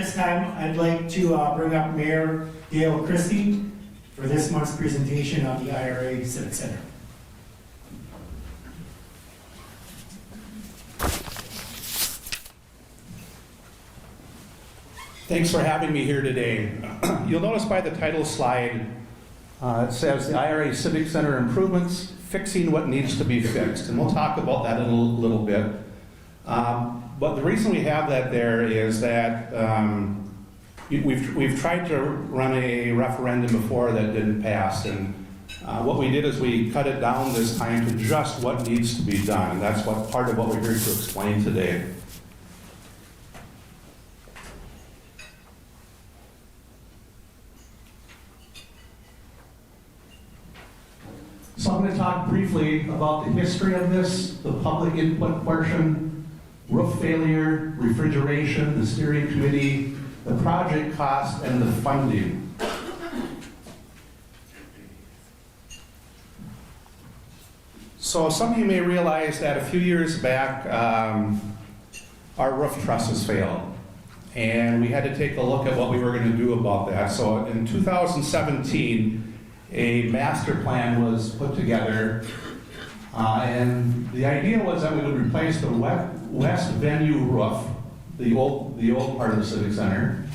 this time, I'd like to bring up Mayor Dale Christie for this month's presentation on the IRA Civic Center. Thanks for having me here today. You'll notice by the title slide, it says the IRA Civic Center improvements, fixing what needs to be fixed. And we'll talk about that in a little bit. But the reason we have that there is that we've tried to run a referendum before that didn't pass. And what we did is we cut it down this time to just what needs to be done. That's part of what we're here to explain today. So I'm going to talk briefly about the history of this, the public input portion, roof failure, refrigeration, the steering committee, the project cost, and the funding. So some of you may realize that a few years back, our roof trusses failed. And we had to take a look at what we were going to do about that. So in 2017, a master plan was put together, and the idea was that we would replace the west venue roof, the old part of the Civic Center,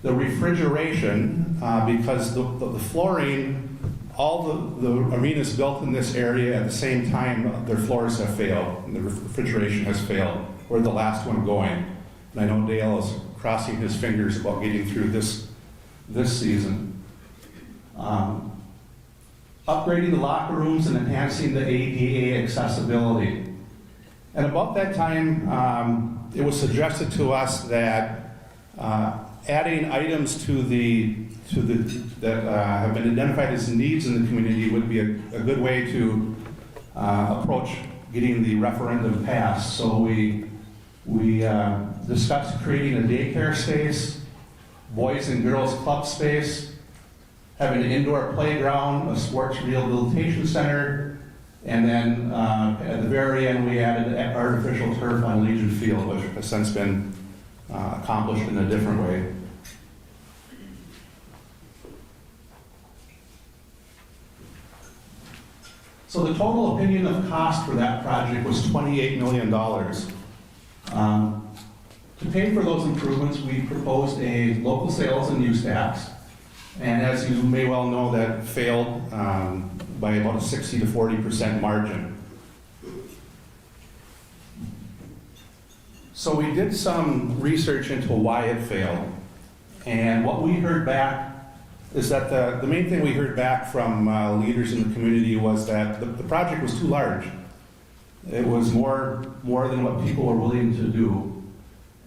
the refrigeration, because the flooring, all the arenas built in this area at the same time, their floors have failed, and the refrigeration has failed. We're the last one going. And I know Dale is crossing his fingers about getting through this season. Upgrading the locker rooms and enhancing the ADA accessibility. And about that time, it was suggested to us that adding items that have been identified as needs in the community would be a good way to approach getting the referendum passed. So we discussed creating a daycare space, boys and girls club space, having an indoor playground, a sports rehabilitation center, and then at the very end we added artificial turf on Legion Field, which has since been accomplished in a different way. So the total opinion of cost for that project was $28 million. To pay for those improvements, we proposed a local sales and use tax. And as you may well know, that failed by about a 60 to 40% margin. So we did some research into why it failed. And what we heard back is that the main thing we heard back from leaders in the community was that the project was too large. It was more than what people were willing to do.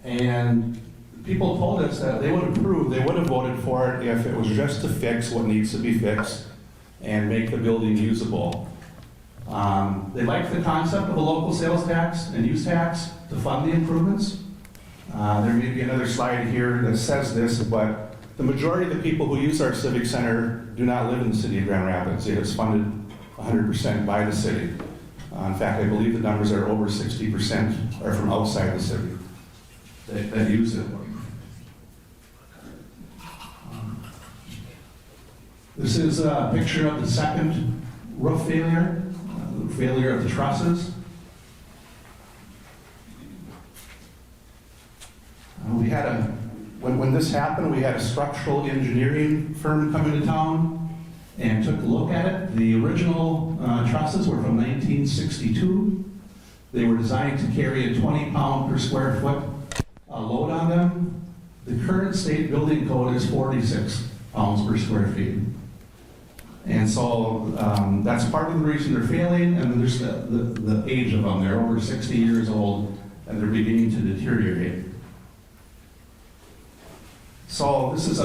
And people told us that they would have voted for it if it was just to fix what needs to be fixed and make the building usable. They liked the concept of a local sales tax and use tax to fund the improvements. There may be another slide here that says this, but the majority of the people who use our Civic Center do not live in the city of Grand Rapids. It is funded 100% by the city. In fact, I believe the numbers are over 60% are from outside the city that use it. This is a picture of the second roof failure, the failure of the trusses. When this happened, we had a structural engineering firm come into town and took a look at it. The original trusses were from 1962. They were designed to carry a 20-pound per square foot load on them. The current state building code is 46 pounds per square feet. And so that's part of the reason they're failing, and then there's the age of them. They're over 60 years old, and they're beginning to deteriorate. So this is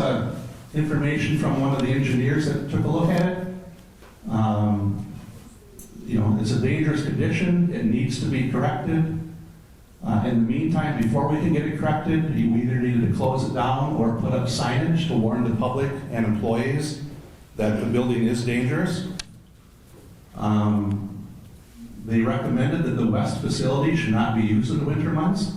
information from one of the engineers that took a look at it. It's a dangerous condition. It needs to be corrected. In the meantime, before we can get it corrected, we either needed to close it down or put up signage to warn the public and employees that the building is dangerous. They recommended that the west facility should not be used in the winter months.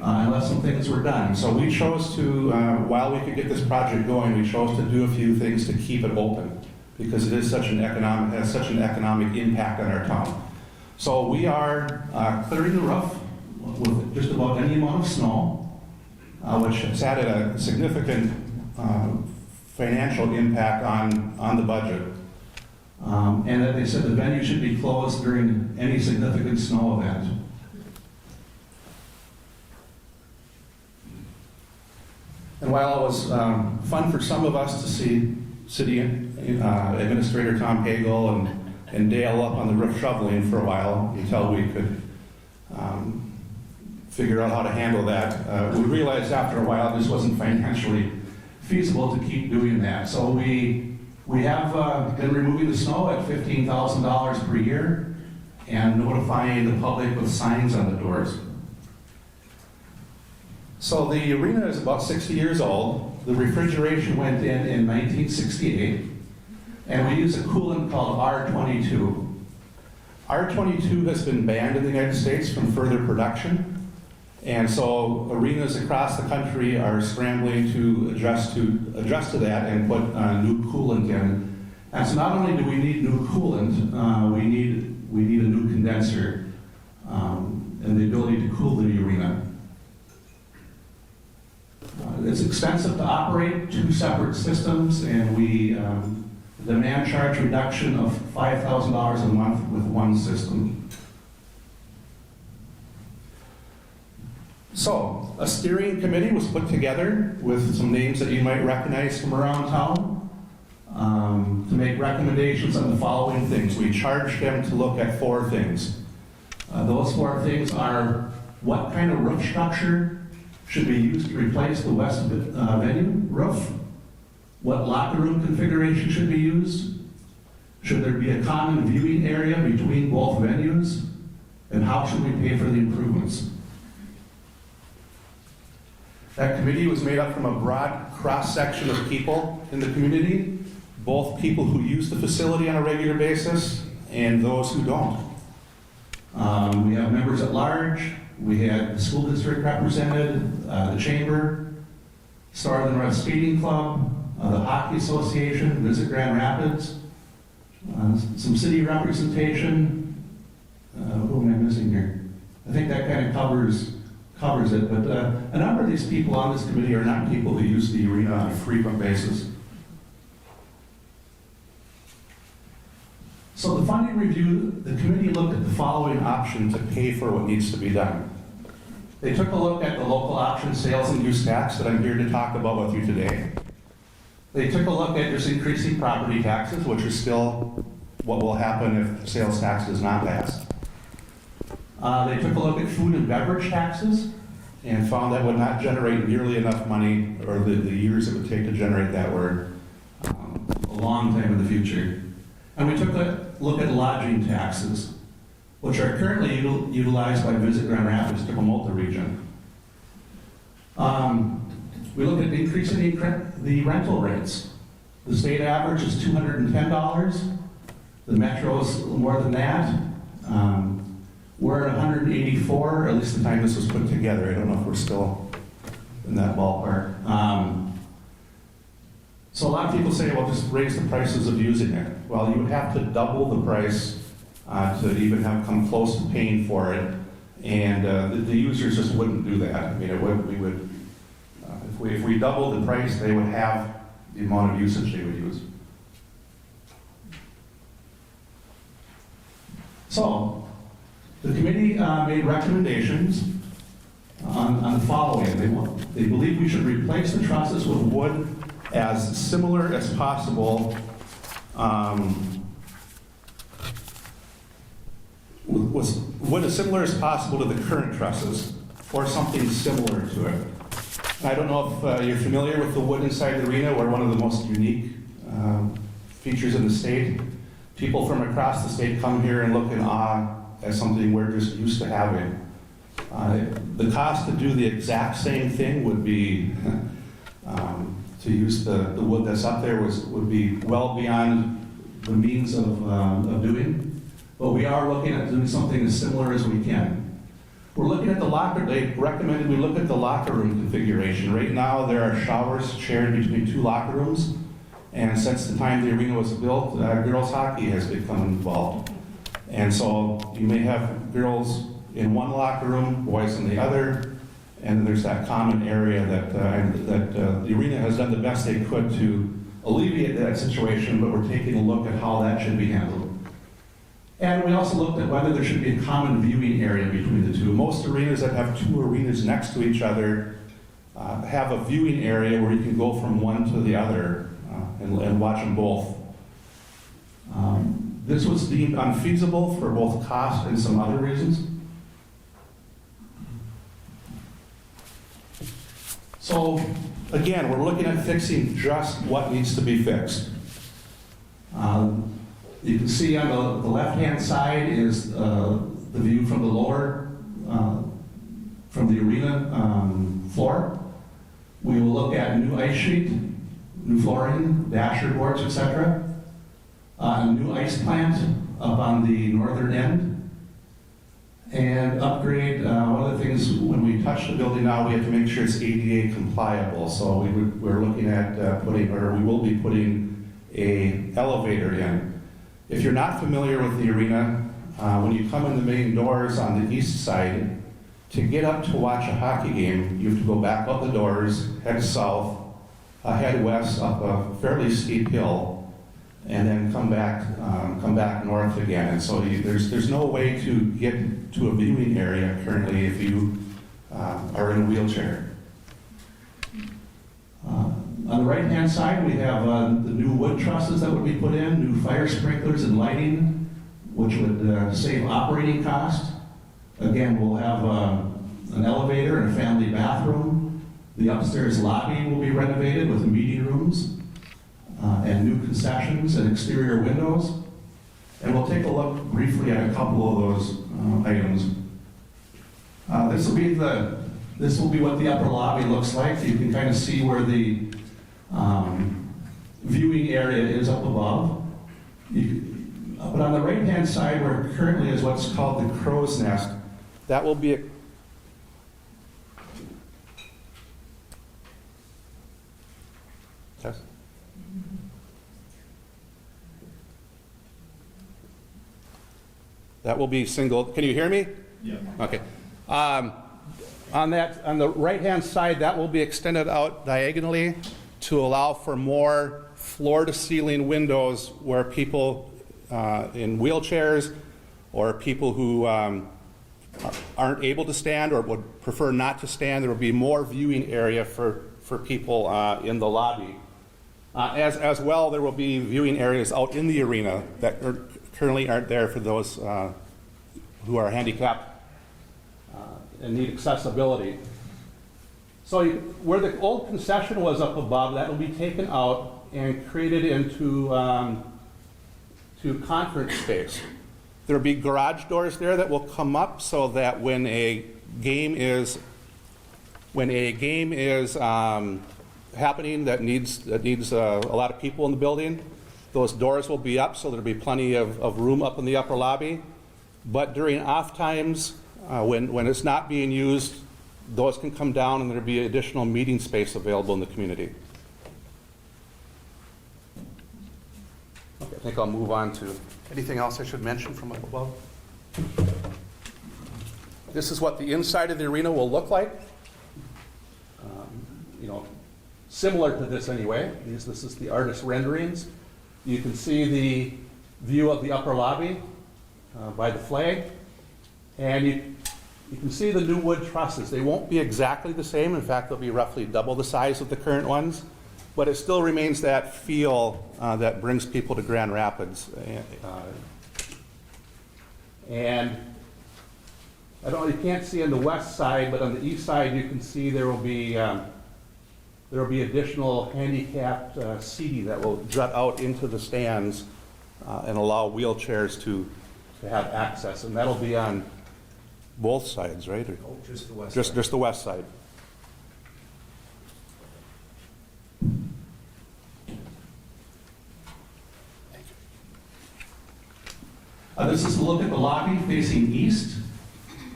unless some things were done. So we chose to, while we could get this project going, we chose to do a few things to keep it open because it is such an economic, has such an economic impact on our town. So we are clearing the roof with just about any amount of snow, which has added a significant financial impact on the budget. And that they said the venue should be closed during any significant snow event. And while it was fun for some of us to see City Administrator Tom Hagel and Dale up on the roof shoveling for a while until we could figure out how to handle that, we realized after a while this wasn't financially feasible to keep doing that. So we have been removing the snow at $15,000 per year and notifying the public with signs on the doors. So the arena is about 60 years old. The refrigeration went in 1968, and we use a coolant called R22. R22 has been banned in the United States from further production, and so arenas across the country are scrambling to adjust to that and put new coolant in. And so not only do we need new coolant, we need a new condenser and the ability to cool the arena. It's expensive to operate two separate systems, and we demand charge reduction of $5,000 a month with one system. So, a steering committee was put together with some names that you might recognize from around town to make recommendations on the following things. We charged them to look at four things. Those four things are what kind of roof structure should be used to replace the west venue roof? What locker room configuration should be used? Should there be a common viewing area between both venues? And how should we pay for the improvements? That committee was made up from a broad cross-section of people in the community, both people who use the facility on a regular basis and those who don't. We have members at large. We had the school district represented, the chamber, Star of the North Skating Club, the Hockey Association, Visit Grand Rapids, some city representation. Who am I missing here? I think that kind of covers it, but a number of these people on this committee are not people who use the arena on a frequent basis. So the funding review, the committee looked at the following option to pay for what needs to be done. They took a look at the local option sales and use tax that I'm here to talk about with you today. They took a look at just increasing property taxes, which is still what will happen if sales tax does not pass. They took a look at food and beverage taxes and found that would not generate nearly enough money, or the years it would take to generate that were a long time in the future. And we took a look at lodging taxes, which are currently utilized by Visit Grand Rapids to promote the region. We looked at increasing the rental rates. The state average is $210. The metro is more than that. We're at 184, at least the time this was put together. I don't know if we're still in that ballpark. So a lot of people say, well, just raise the prices of using it. Well, you would have to double the price to even have come close to paying for it, and the users just wouldn't do that. I mean, if we doubled the price, they would have the amount of usage they would use. So, the committee made recommendations on the following. They believe we should replace the trusses with wood as similar as possible, wood as similar as possible to the current trusses, or something similar to it. I don't know if you're familiar with the wood inside the arena. We're one of the most unique features in the state. People from across the state come here and look in awe at something we're just used to having. The cost to do the exact same thing would be, to use the wood that's up there would be well beyond the means of doing. But we are looking at doing something as similar as we can. We're looking at the locker, they recommended we look at the locker room configuration. Right now, there are showers shared between 2 locker rooms, and since the time the arena was built, girls hockey has become involved. And so you may have girls in one locker room, boys in the other, and there's that common area that the arena has done the best they could to alleviate that situation, but we're taking a look at how that should be handled. And we also looked at whether there should be a common viewing area between the two. Most arenas that have 2 arenas next to each other have a viewing area where you can go from one to the other and watch them both. This was deemed unfeasible for both cost and some other reasons. So, again, we're looking at fixing just what needs to be fixed. You can see on the left-hand side is the view from the lower, from the arena floor. We will look at new ice sheet, new flooring, dasher boards, etc. A new ice plant up on the northern end. And upgrade, one of the things when we touch the building now, we have to make sure it's ADA compliable. So we're looking at we will be putting a elevator in. If you're not familiar with the arena, when you come in the main doors on the east side, to get up to watch a hockey game, you have to go back up the doors, head south, head west up a fairly steep hill, and then come back north again. And so there's no way to get to a viewing area currently if you are in a wheelchair. On the right-hand side, we have the new wood trusses that would be put in, new fire sprinklers and lighting, which would save operating cost. Again, we'll have an elevator and a family bathroom. The upstairs lobby will be renovated with meeting rooms and new concessions and exterior windows. And we'll take a look briefly at a couple of those items. This will be what the upper lobby looks like. You can kind of see where the viewing area is up above. But on the right-hand side, where currently is what's called the crow's nest, that will be test. That will be single. Can you hear me? Yeah. Okay. On the right-hand side, that will be extended out diagonally to allow for more floor-to-ceiling windows where people in wheelchairs or people who aren't able to stand or would prefer not to stand, there will be more viewing area for people in the lobby. As well, there will be viewing areas out in the arena that currently aren't there for those who are handicapped and need accessibility. So where the old concession was up above, that will be taken out and created into conference space. There will be garage doors there that will come up so that when a game is happening that needs a lot of people in the building, those doors will be up, so there'll be plenty of room up in the upper lobby. But during off times, when it's not being used, those can come down and there'll be additional meeting space available in the community. Okay, I think I'll move on to anything else I should mention from up above. This is what the inside of the arena will look like. Similar to this anyway. This is the artist's renderings. You can see the view of the upper lobby by the flag. And you can see the new wood trusses. They won't be exactly the same. In fact, they'll be roughly double the size of the current ones. But it still remains that feel that brings people to Grand Rapids. And you can't see on the west side, but on the east side you can see there will be additional handicapped seating that will jut out into the stands and allow wheelchairs to have access. And that'll be on both sides, right? Or Just the west. just the west side. Thank you. This is a look at the lobby facing east.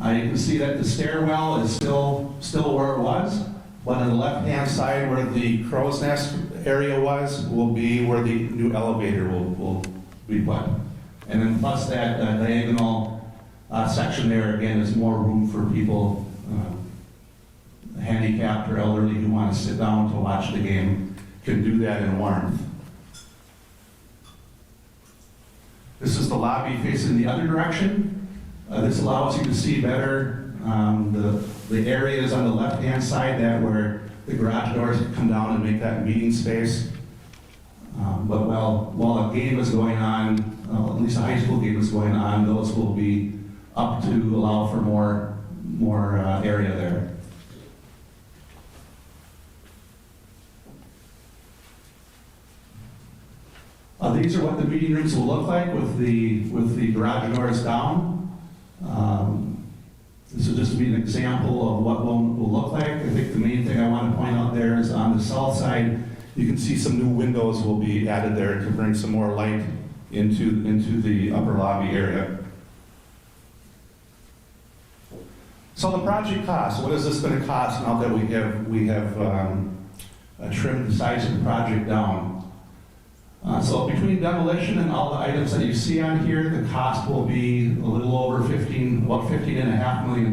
You can see that the stairwell is still where it was, but on the left-hand side where the crow's nest area was will be where the new elevator will be put. And then plus that diagonal section there, again, is more room for people, handicapped or elderly who want to sit down to watch the game, can do that in warmth. This is the lobby facing the other direction. This allows you to see better the areas on the left-hand side, that where the garage doors come down and make that meeting space. But while a game is going on, at least a high school game is going on, those will be up to allow for more area there. These are what the meeting rooms will look like with the garage doors down. This will just be an example of what one will look like. I think the main thing I want to point out there is on the south side, you can see some new windows will be added there to bring some more light into the upper lobby area. So the project cost, what is this going to cost now that we have trimmed the size of the project down? So between demolition and all the items that you see on here, the cost will be a little over $15.5 million.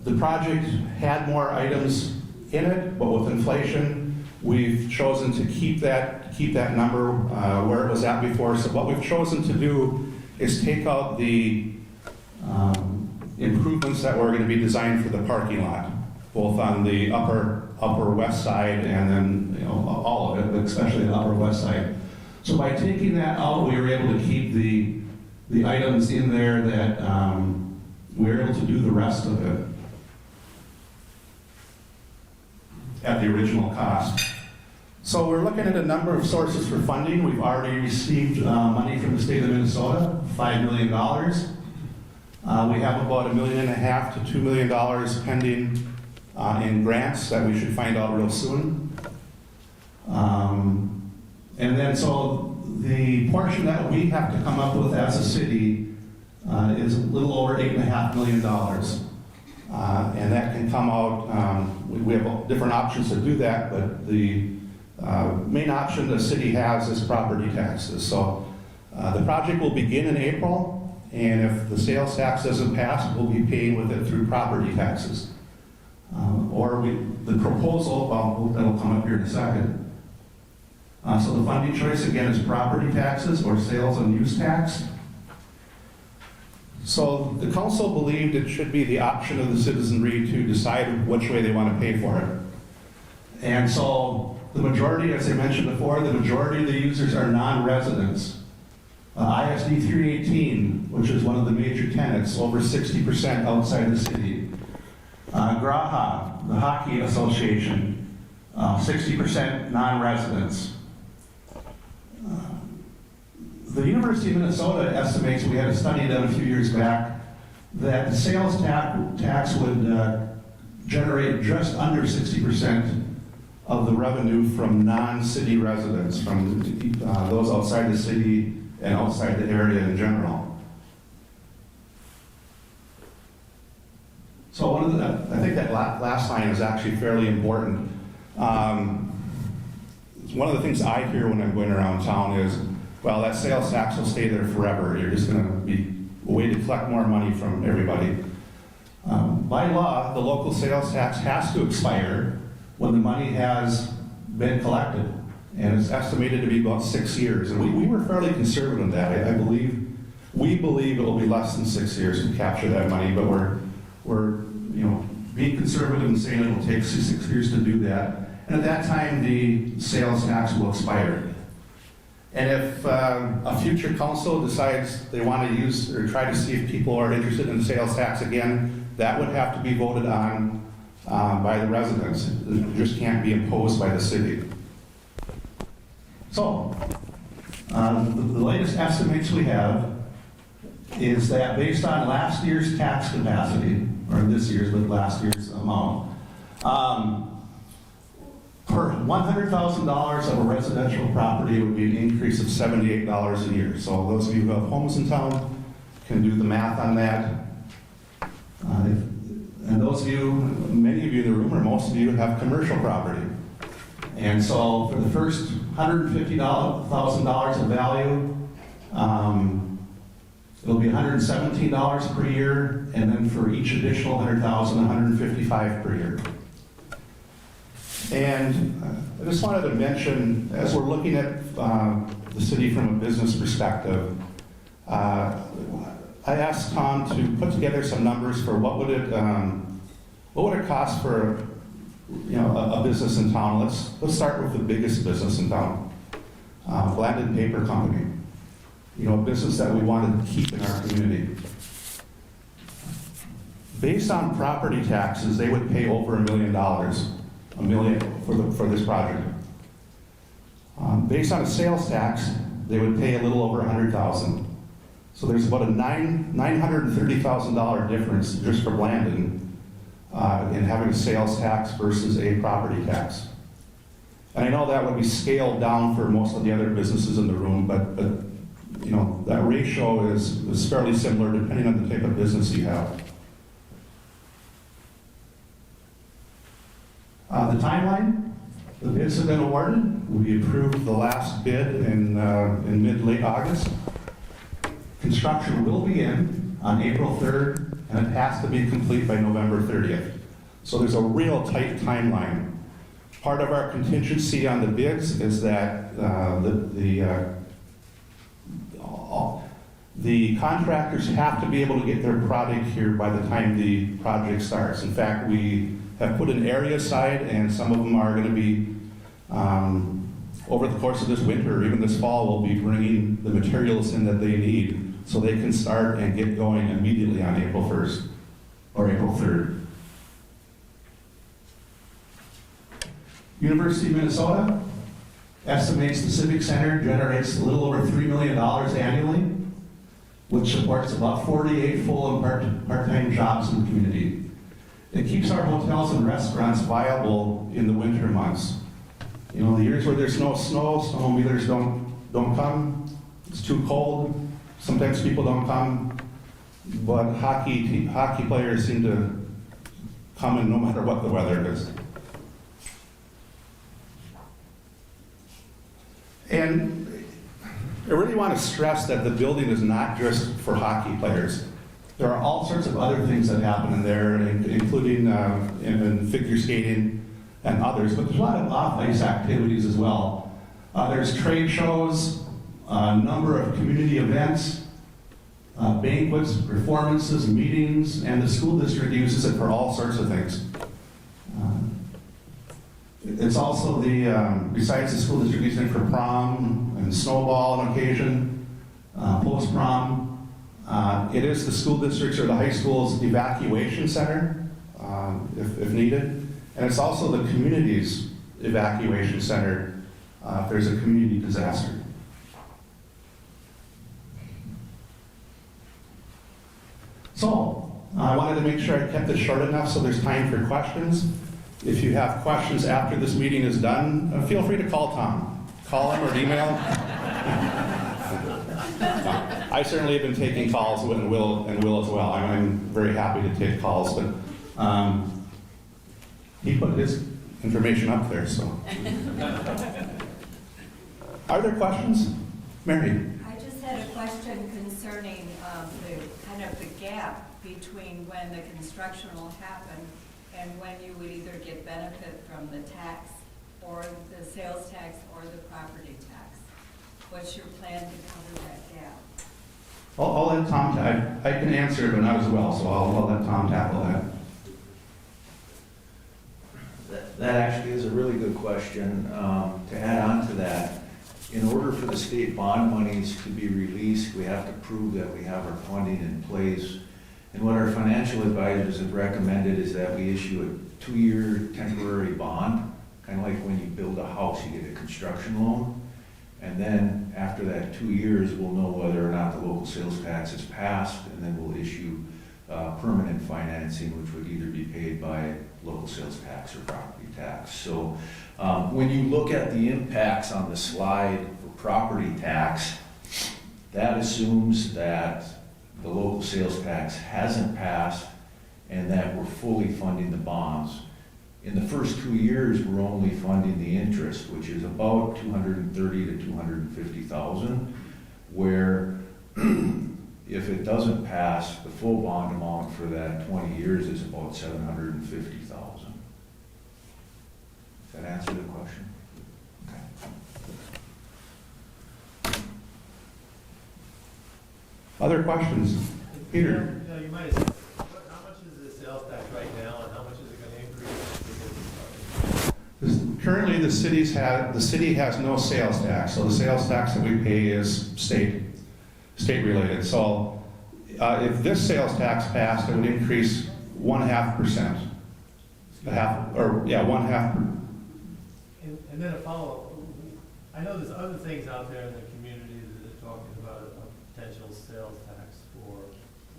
The project had more items in it, but with inflation, we've chosen to keep that number where it was at before. So what we've chosen to do is take out the improvements that were going to be designed for the parking lot, both on the upper west side and then all of it, but especially the upper west side. So by taking that out, we were able to keep the items in there that we were able to do the rest of it at the original cost. So we're looking at a number of sources for funding. We've already received money from the state of Minnesota, $5 million. We have about $1.5 million to $2 million pending in grants that we should find out real soon. And then so the portion that we have to come up with as a city is a little over $8.5 million. And that can come out, we have different options to do that, but the main option the city has is property taxes. So the project will begin in April, and if the sales tax doesn't pass, we'll be paying with it through property taxes. The proposal, that'll come up here in a second. So the funding choice again is property taxes or sales and use tax. So the council believed it should be the option of the citizenry to decide which way they want to pay for it. And so the majority, as I mentioned before, the majority of the users are non-residents. ISD 318, which is one of the major tenants, over 60% outside the city. Graha, the Hockey Association, 60% non-residents. The University of Minnesota estimates, we had a study done a few years back, that the sales tax would generate just under 60% of the revenue from non-city residents, from those outside the city and outside the area in general. So I think that last line is actually fairly important. One of the things I hear when I'm going around town is, well, that sales tax will stay there forever. You're just going to be a way to collect more money from everybody. By law, the local sales tax has to expire when the money has been collected. And it's estimated to be about 6 years. And we were fairly conservative in that. We believe it will be less than 6 years to capture that money, but we're being conservative and saying it will take 6 years to do that. And at that time, the sales tax will expire. And if a future council decides they want to use or try to see if people are interested in the sales tax again, that would have to be voted on by the residents. It just can't be imposed by the city. So, the latest estimates we have is that based on last year's tax capacity, or this year's, but last year's amount, per $100,000 of a residential property would be an increase of $78 a year. So those of you who have homes in town can do the math on that. And those of you, many of you in the room, or most of you, have commercial property. And so for the first $150,000 of value, it'll be $117 per year, and then for each additional $100,000, $155 per year. And I just wanted to mention, as we're looking at the city from a business perspective, I asked Tom to put together some numbers for what would it cost for a business in town. Let's start with the biggest business in town, Blanded Paper Company. A business that we wanted to keep in our community. Based on property taxes, they would pay over $1 million for this project. Based on a sales tax, they would pay a little over $100,000. So there's about a $930,000 difference just for Blandon in having a sales tax versus a property tax. And I know that would be scaled down for most of the other businesses in the room, but that ratio is fairly similar depending on the type of business you have. The timeline, the bids have been awarded. We approved the last bid in mid-late August. Construction will begin on April 3rd, and it has to be complete by November 30th. So there's a real tight timeline. Part of our contingency on the bids is that the contractors have to be able to get their product here by the time the project starts. In fact, we have put an area aside, and some of them are going to be, over the course of this winter, or even this fall, will be bringing the materials in that they need so they can start and get going immediately on April 1st or April 3rd. University of Minnesota estimates the Civic Center generates a little over $3 million annually, which supports about 48 full and part-time jobs in the community. It keeps our hotels and restaurants viable in the winter months. The years where there's no snow, snowmobilers don't come. It's too cold. Sometimes people don't come. But hockey players seem to come in no matter what the weather is. And I really want to stress that the building is not just for hockey players. There are all sorts of other things that happen in there, including in figure skating and others, but there's a lot of off-ice activities as well. There's trade shows, a number of community events, banquets, performances, meetings, and the school district uses it for all sorts of things. It's also besides the school district using it for prom and snowball on occasion, post-prom. It is the school district's or the high school's evacuation center, if needed. And it's also the community's evacuation center if there's a community disaster. So, I wanted to make sure I kept it short enough so there's time for questions. If you have questions after this meeting is done, feel free to call Tom. Call him or email. I certainly have been taking calls and will as well. I'm very happy to take calls, but he put his information up there, so. Are there questions? Mary? I just had a question concerning the gap between when the construction will happen and when you would either get benefit from the tax or the sales tax or the property tax. What's your plan to cover that gap? I'll let Tom, I can answer it, but not as well, so I'll let Tom tackle that. That actually is a really good question. To add on to that, in order for the state bond monies to be released, we have to prove that we have our funding in place. And what our financial advisors have recommended is that we issue a 2-year temporary bond, kind of like when you build a house, you get a construction loan. And then after that 2 years, we'll know whether or not the local sales tax is passed, and then we'll issue permanent financing, which would either be paid by local sales tax or property tax. So when you look at the impacts on the slide for property tax, that assumes that the local sales tax hasn't passed and that we're fully funding the bonds. In the first 2 years, we're only funding the interest, which is about 230 to 250,000, where if it doesn't pass, the full bond amount for that 20 years is about 750,000. Does that answer the question? Okay. Other questions? Peter? Yeah, you might have, how much is the sales tax right now, and how much is it gonna increase? Currently, the city has no sales tax, so the sales tax that we pay is state related. So if this sales tax passed, it would increase 0.5%. One half. And then a follow-up, I know there's other things out there in the community that are talking about a potential sales tax for,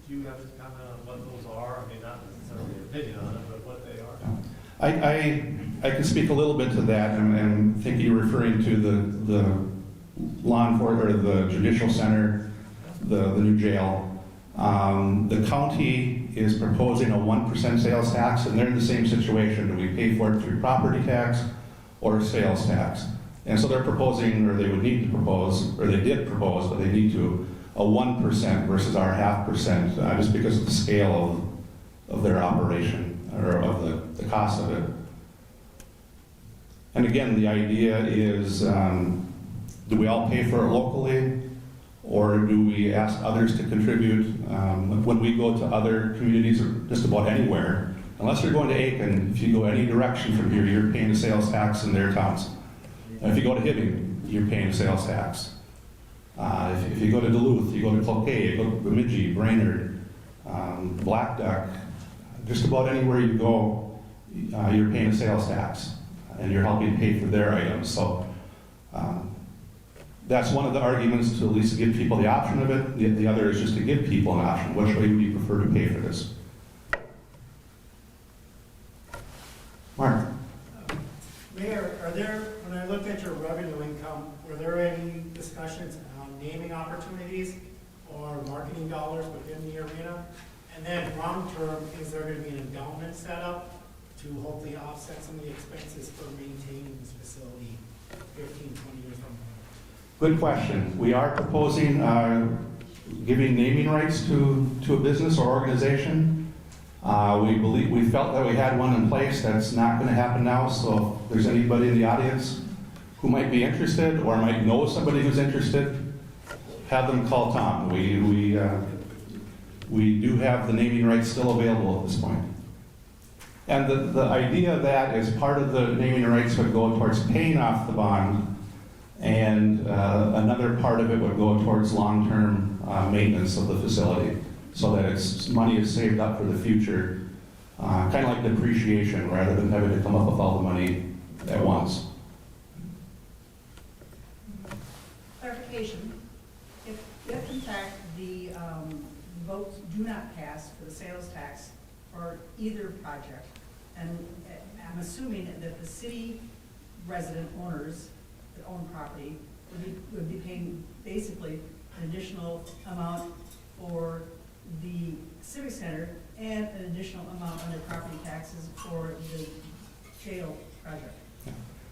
do you have to comment on what those are? I mean, not necessarily an opinion on it, but what they are. I can speak a little bit to that, and think you're referring to the law enforcement, or the judicial center, the new jail. The county is proposing a 1% sales tax, and they're in the same situation. Do we pay for it through property tax or sales tax? And so they're proposing, or they would need to propose, or they did propose, but they need to, a 1% versus our 0.5%, just because of the scale of their operation, or of the cost of it. And again, the idea is, do we all pay for it locally, or do we ask others to contribute? When we go to other communities, or just about anywhere, unless you're going to Aiken, if you go any direction from here, you're paying a sales tax in their towns. And if you go to Hibbing, you're paying a sales tax. If you go to Duluth, you go to Cloquet, you go to Bemidji, Brainerd, Black Duck, just about anywhere you go, you're paying a sales tax, and you're helping pay for their items. So that's one of the arguments, to at least give people the option of it. The other is just to give people an option. Which way would you prefer to pay for this? Mark? Mayor, when I looked at your revenue income, were there any discussions on naming opportunities or marketing dollars within the arena? And then long-term, is there going to be an endowment set up to hopefully offset some of the expenses for maintaining this facility 15, 20 years from now? Good question. We are proposing giving naming rights to a business or organization. We felt that we had one in place. That's not going to happen now. So if there's anybody in the audience who might be interested, or might know somebody who's interested, have them call Tom. We do have the naming rights still available at this point. And the idea of that is part of the naming rights would go towards paying off the bond, and another part of it would go towards long-term maintenance of the facility, so that money is saved up for the future, kind of like depreciation, rather than having to come up with all the money at once. Clarification, if in fact the votes do not pass for the sales tax for either project, and I'm assuming that the city resident owners that own property would be paying basically an additional amount for the civic center and an additional amount on their property taxes for the jail project.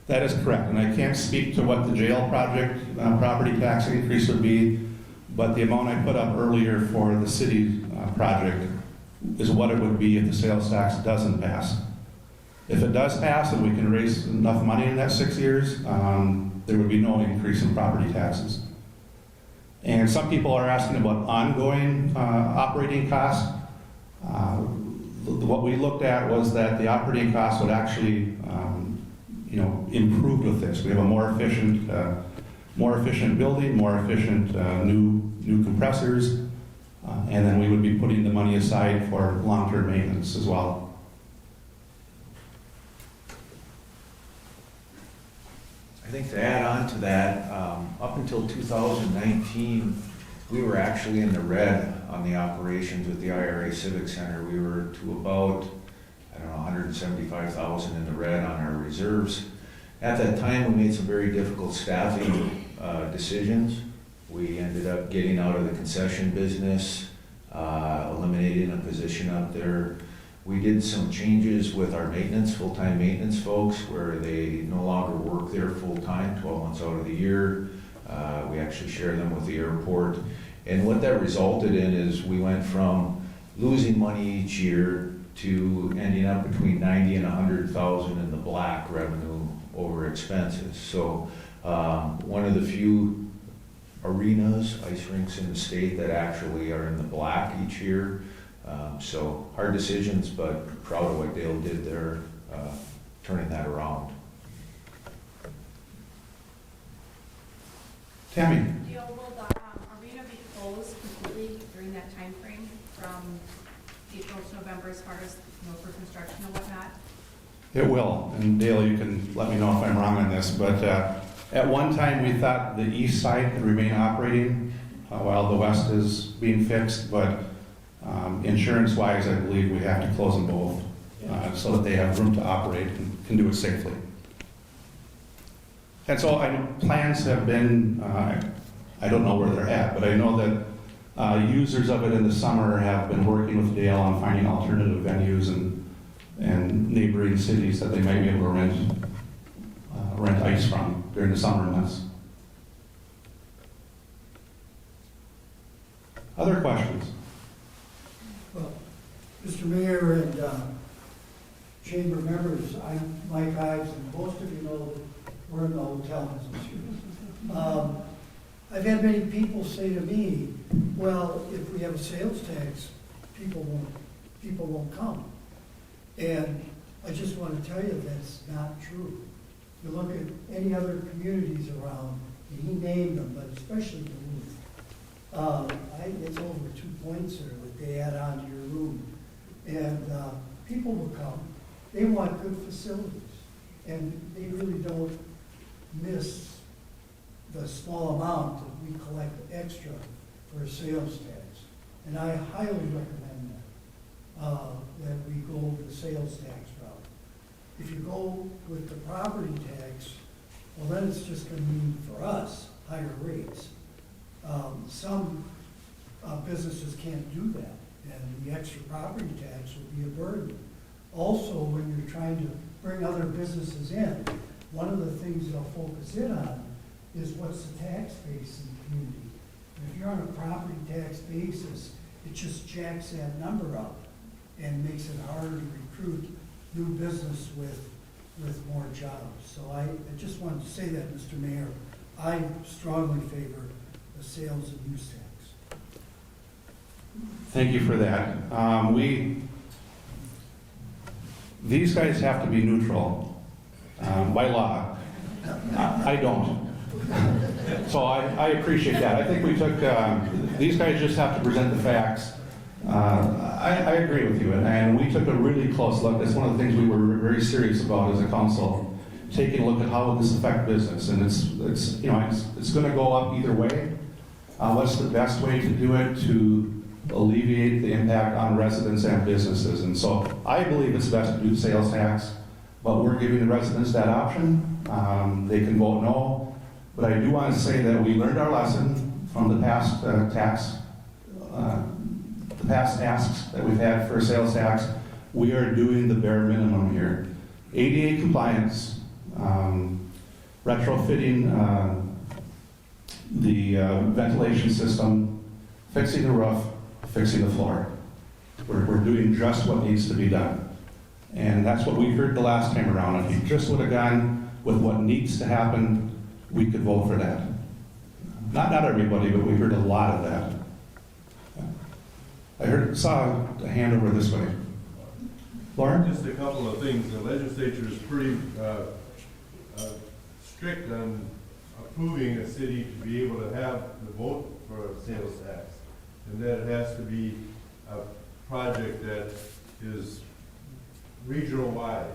That is correct, and I can't speak to what the jail project property tax increase would be, but the amount I put up earlier for the city project is what it would be if the sales tax doesn't pass. If it does pass and we can raise enough money in that 6 years, there would be no increase in property taxes. And some people are asking about ongoing operating costs. What we looked at was that the operating costs would actually improve with this. We have a more efficient building, more efficient new compressors, and then we would be putting the money aside for long-term maintenance as well. I think to add on to that, up until 2019, we were actually in the red on the operations with the IRA Civic Center. We were to about, 175,000 in the red on our reserves. At that time, we made some very difficult staffing decisions. We ended up getting out of the concession business. eliminating a position up there. We did some changes with our maintenance, full-time maintenance folks, where they no longer work there full-time, 12 months out of the year. We actually share them with the airport. And what that resulted in is we went from losing money each year to ending up between 90 and 100,000 in the black revenue over expenses. So one of the few arenas, ice rinks in the state that actually are in the black each year. So hard decisions, but proud of what Dale did there, turning that around. Tammy? Dale, will the arena be closed completely during that time frame from April to November as far as, for construction and whatnot? It will, and Dale, you can let me know if I'm wrong on this, but at one time we thought the east side could remain operating while the west is being fixed, but insurance-wise, I believe we have to close them both so that they have room to operate and can do it safely. And so I know plans have been, I don't know where they're at, but I know that users of it in the summer have been working with Dale on finding alternative venues and neighboring cities that they might be able to rent ice from during the summer months. Other questions? Well, Mr. Mayor and chamber members, I'm Mike Ives, and most of you know that we're in the hotel business. I've had many people say to me, well, if we have a sales tax, people won't come. And I just want to tell you that's not true. You look at any other communities around, and he named them, but especially Duluth. It's over 2 points there that they add on to your room. And people will come. They want good facilities. And they really don't miss the small amount that we collect extra for a sales tax. And I highly recommend that we go the sales tax route. If you go with the property tax, well, then it's just going to mean for us higher rates. Some businesses can't do that, and the extra property tax will be a burden. Also, when you're trying to bring other businesses in, one of the things they'll focus in on is what's the tax base in the community. And if you're on a property tax basis, it just jacks that number up and makes it harder to recruit new business with more jobs. So I just wanted to say that, Mr. Mayor, I strongly favor the sales and use tax. Thank you for that. These guys have to be neutral by law. I don't. So I appreciate that. I think we took, these guys just have to present the facts. I agree with you, and we took a really close look. That's one of the things we were very serious about as a council, taking a look at how would this affect business, and it's going to go up either way. What's the best way to do it to alleviate the impact on residents and businesses? And so I believe it's best to do sales tax, but we're giving the residents that option. They can vote no, but I do want to say that we learned our lesson from the past past asks that we've had for sales tax. We are doing the bare minimum here. ADA compliance, retrofitting the ventilation system, fixing the roof, fixing the floor. We're doing just what needs to be done. And that's what we heard the last time around. If you just would have gone with what needs to happen, we could vote for that. Not everybody, but we heard a lot of that. I saw a hand over this way. Lauren? Just a couple of things. The legislature is pretty strict on approving a city to be able to have the vote for a sales tax. And that it has to be a project that is regional wide.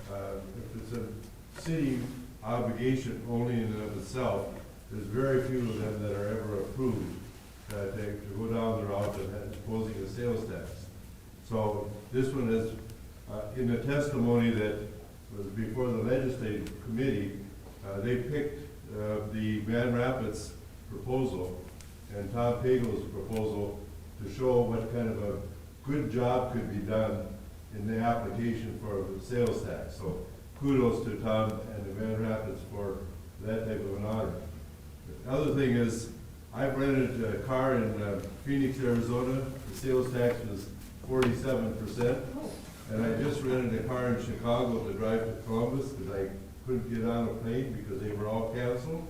If it's a city obligation only in and of itself, there's very few of them that are ever approved to go down the route of imposing a sales tax. So this one is, in the testimony that was before the legislative committee, they picked the Grand Rapids proposal and Tom Pagel's proposal to show what kind of a good job could be done in the application for the sales tax. So kudos to Tom and the Grand Rapids for that type of an honor. The other thing is, I've rented a car in Phoenix, Arizona. The sales tax was 47%. And I just rented a car in Chicago to drive to Columbus because I couldn't get on a plane because they were all canceled.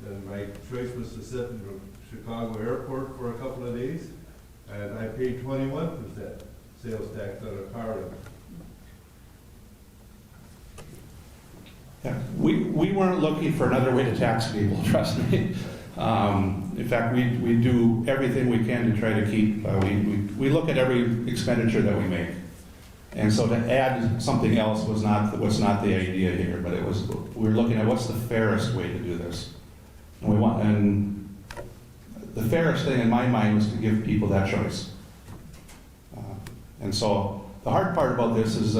And my choice was to sit in the Chicago airport for a couple of days. And I paid 21% sales tax on a car rental. Yeah, we weren't looking for another way to tax people, trust me. In fact, we do everything we can to try to keep, we look at every expenditure that we make. And so to add something else was not the idea here, but we were looking at what's the fairest way to do this. And the fairest thing in my mind was to give people that choice. And so the hard part about this is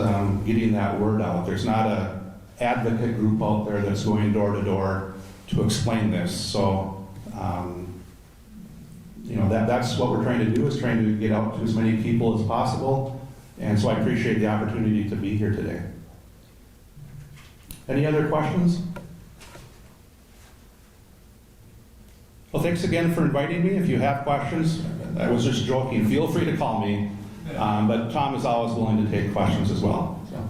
getting that word out. There's not a advocate group out there that's going door to door to explain this. So, that's what we're trying to do, is trying to get out to as many people as possible. And so I appreciate the opportunity to be here today. Any other questions? Well, thanks again for inviting me. If you have questions, I was just joking, feel free to call me. But Tom is always willing to take questions as well. So.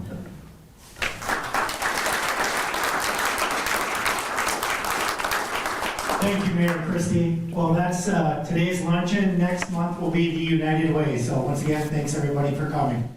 Thank you, Mayor Christie. Well, that's today's luncheon. Next month will be the United Way. So once again, thanks everybody for coming.